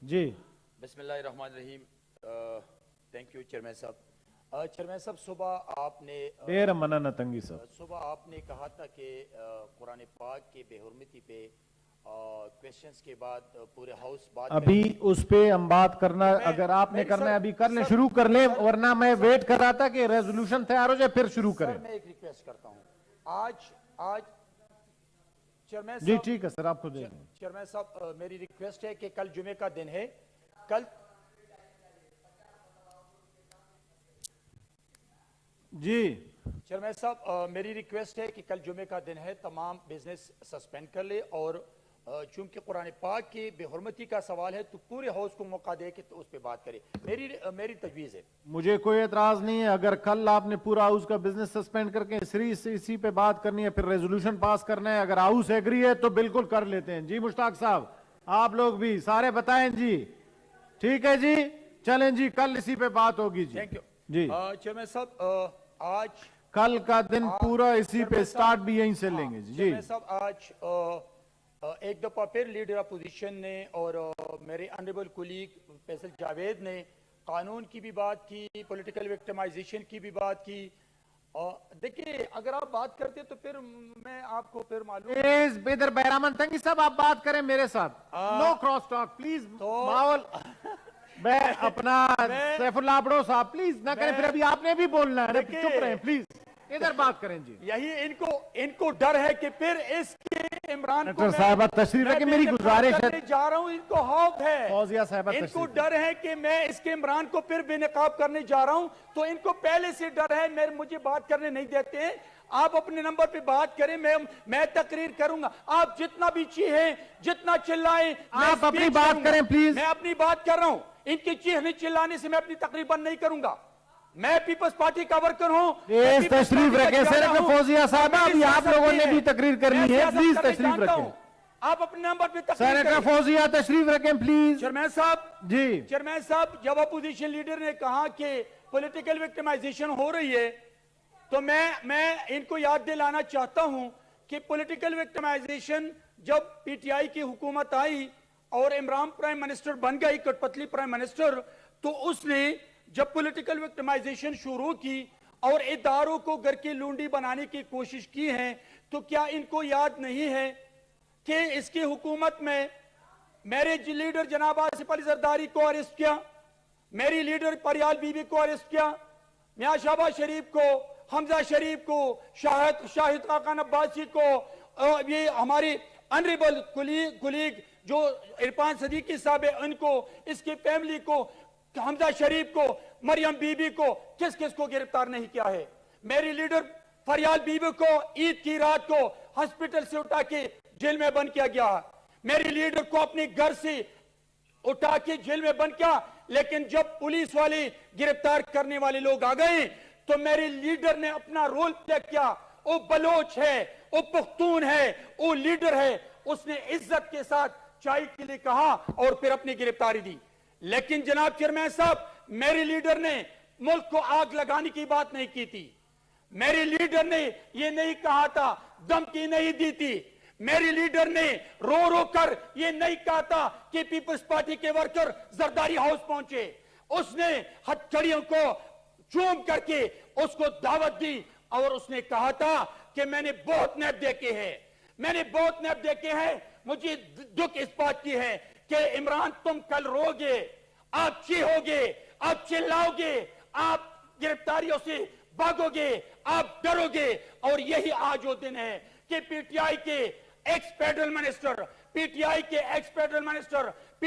جی بسم اللہ الرحمن الرحیم. تھینک یو چیئرمین صاحب. چیئرمین صاحب دیر منانا تنگی صاحب صبح آپ نے کہا تھا کہ قرآن پاک کی بے حرمتی پہ کویسچنز کے بعد پورے ہاؤس بات ابھی اس پہ ہم بات کرنا اگر آپ نے کرنا ہے ابھی کر لیں شروع کر لیں ورنہ میں ویٹ کر رہا تھا کہ ریزولوشن تیار ہو جائے پھر شروع کریں. میں ایک ریکویسٹ کرتا ہوں. آج چیئرمین جی صاحب ٹھیک ہے سر آپ کو دے دیں. چیئرمین صاحب میری ریکویسٹ ہے کہ کل جمعے کا دن ہے. کل جی چیئرمین صاحب میری ریکویسٹ ہے کہ کل جمعے کا دن ہے, تمام بزنس سسپینڈ کر لے, اور چونکہ قرآن پاک کی بے حرمتی کا سوال ہے تو پورے ہاؤس کو موقع دے کہ اس پہ بات کرے. میری تجویز ہے. مجھے کوئی اعتراض نہیں ہے اگر کل آپ نے پورا ہاؤس کا بزنس سسپینڈ کر کے اسی پہ بات کرنی ہے پھر ریزولوشن پاس کرنا ہے. اگر ہاؤس ایگری ہے تو بالکل کر لیتے ہیں. جی مشتاق صاحب آپ لوگ بھی سارے بتائیں. جی ٹھیک ہے جی چلیں جی کل اسی پہ بات ہوگی. جی تھینک یو. جی چیئرمین صاحب آج کل کا دن پورا اسی پہ سٹارٹ بھی یہیں سے لیں گے. جی چیئرمین صاحب آج ایک دفعہ پھر لیڈر اپوزیشن نے اور میرے آنریبل کولیگ فیصل جاوید نے قانون کی بھی بات کی, پولیٹیکل وکٹمائزیشن کی بھی بات کی. دیکھیں اگر آپ بات کرتے تو پھر میں آپ کو پھر معلوم ادھر بہرامن تنگی صاحب آپ بات کریں میرے ساتھ. نو کراس ٹاک پلیز. ماحول میں اپنا سیف اللہ عبدو صاحب پلیز نہ کریں. پھر ابھی آپ نے بھی بولنا ہے, چپ رہیں پلیز, ادھر بات کریں. جی یہی ان کو ڈر ہے کہ پھر اس کے عمران کو صاحبہ تشریف رکھیں. میری گزارش ہے جا رہا ہوں, ان کو خوف ہے, فوزیہ صاحبہ ان کو تشریف ڈر ہے کہ میں اس کے عمران کو پھر بے نقاب کرنے جا رہا ہوں, تو ان کو پہلے سے ڈر ہے. مجھے بات کرنے نہیں دیتے ہیں. آپ اپنے نمبر پہ بات کریں, میں تقریر کروں گا. آپ جتنا بھی چیخیں جتنا چلائیں آپ اپنی بات کریں پلیز. میں اپنی بات کر رہا ہوں. ان کی چیخنے چلانے سے میں اپنی تقریر بند نہیں کروں گا. میں پیپلز پارٹی کا ورکر ہوں. تشریف رکھیں سینیٹر فوزیہ صاحبہ, ابھی آپ لوگوں نے بھی تقریر کرنی ہے, پلیز تشریف رکھیں. آپ اپنے نمبر پہ تقریر سینیٹر کریں. فوزیہ تشریف رکھیں پلیز. چیئرمین صاحب جی چیئرمین صاحب جب اپوزیشن لیڈر نے کہا کہ پولیٹیکل وکٹمائزیشن ہو رہی ہے تو میں ان کو یاد دلانا چاہتا ہوں کہ پولیٹیکل وکٹمائزیشن جب پی ٹی آئی کی حکومت آئی اور عمران پرائم منسٹر بن گئی, کٹ پتلی پرائم منسٹر, تو اس نے جب پولیٹیکل وکٹمائزیشن شروع کی اور اداروں کو گھر کی لونڈی بنانے کی کوشش کی ہے, تو کیا ان کو یاد نہیں ہے کہ اس کی حکومت میں میرے لیڈر جناب آصف علی زرداری کو اریسٹ کیا, میری لیڈر پریال بی بی کو اریسٹ کیا, میاں شہباز شریف کو, حمزہ شریف کو, شاہد خاقان عباسی کو, یہ ہماری آنریبل کولیگ جو عرفان صدیقی صاحب ہے ان کو, اس کی فیملی کو, حمزہ شریف کو, مریم بی بی کو, کس کو گرفتار نہیں کیا ہے. میری لیڈر فریال بی بی کو عید کی رات کو ہسپیٹل سے اٹھا کے جیل میں بند کیا گیا. میری لیڈر کو اپنے گھر سے اٹھا کے جیل میں بند کیا, لیکن جب پولیس والے گرفتار کرنے والے لوگ آ گئے تو میرے لیڈر نے اپنا رول پلے کیا. وہ بلوچ ہے, وہ پختون ہے, وہ لیڈر ہے, اس نے عزت کے ساتھ چائے کے لیے کہا اور پھر اپنی گرفتاری دی. لیکن جناب چیئرمین صاحب میری لیڈر نے ملک کو آگ لگانے کی بات نہیں کی تھی. میری لیڈر نے یہ نہیں کہا تھا, دھمکی نہیں دی تھی. میری لیڈر نے رو کر یہ نہیں کہا تھا کہ پیپلز پارٹی کے ورکر زرداری ہاؤس پہنچے. اس نے ہتھکڑیوں کو چوم کر کے اس کو دعوت دی اور اس نے کہا تھا کہ میں نے بہت نیب دیکھے ہیں. مجھے دکھ اس بات کی ہے کہ عمران تم کل رو گے, آپ چیخو گے, آپ چلاؤ گے, آپ گرفتاریوں سے بھاگو گے, آپ ڈرو گے. اور یہی آج وہ دن ہے کہ پی ٹی آئی کے x federal minister, P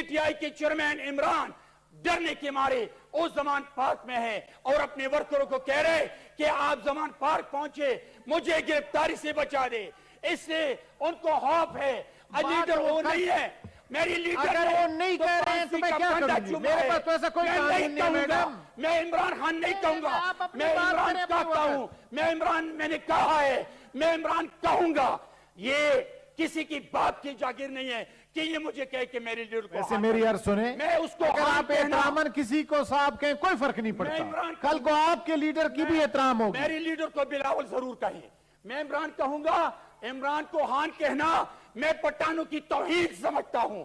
T I کے چیئرمین عمران ڈرنے کے مارے وہ زمان پارک میں ہے اور اپنے ورکروں کو کہہ رہے کہ آپ زمان پارک پہنچے, مجھے گرفتاری سے بچا دے. اس سے ان کو خوف ہے. لیڈر وہ نہیں ہے. میری لیڈر اگر وہ نہیں کہہ رہے ہیں تو میں کیا کروں گی؟ میرے پاس تو ایسا کوئی قانون نہیں ہے میڈم. میں عمران خان نہیں کہوں گا, میں عمران کہتا ہوں. میں نے کہا ہے, میں عمران کہوں گا. یہ کسی کی باپ کی جاگیر نہیں ہے کہ یہ مجھے کہے کہ میری لیڈر کو ایسے میری عرض سنیں, میں اس کو اگر آپ احتراماً کسی کو صاحب کہیں کوئی فرق نہیں پڑتا. کل کو آپ کے لیڈر کی بھی احترام ہوگی. میری لیڈر کو بلاول ضرور کہیں. میں عمران کہوں گا. عمران کو خان کہنا میں پٹھانوں کی توہین سمجھتا ہوں.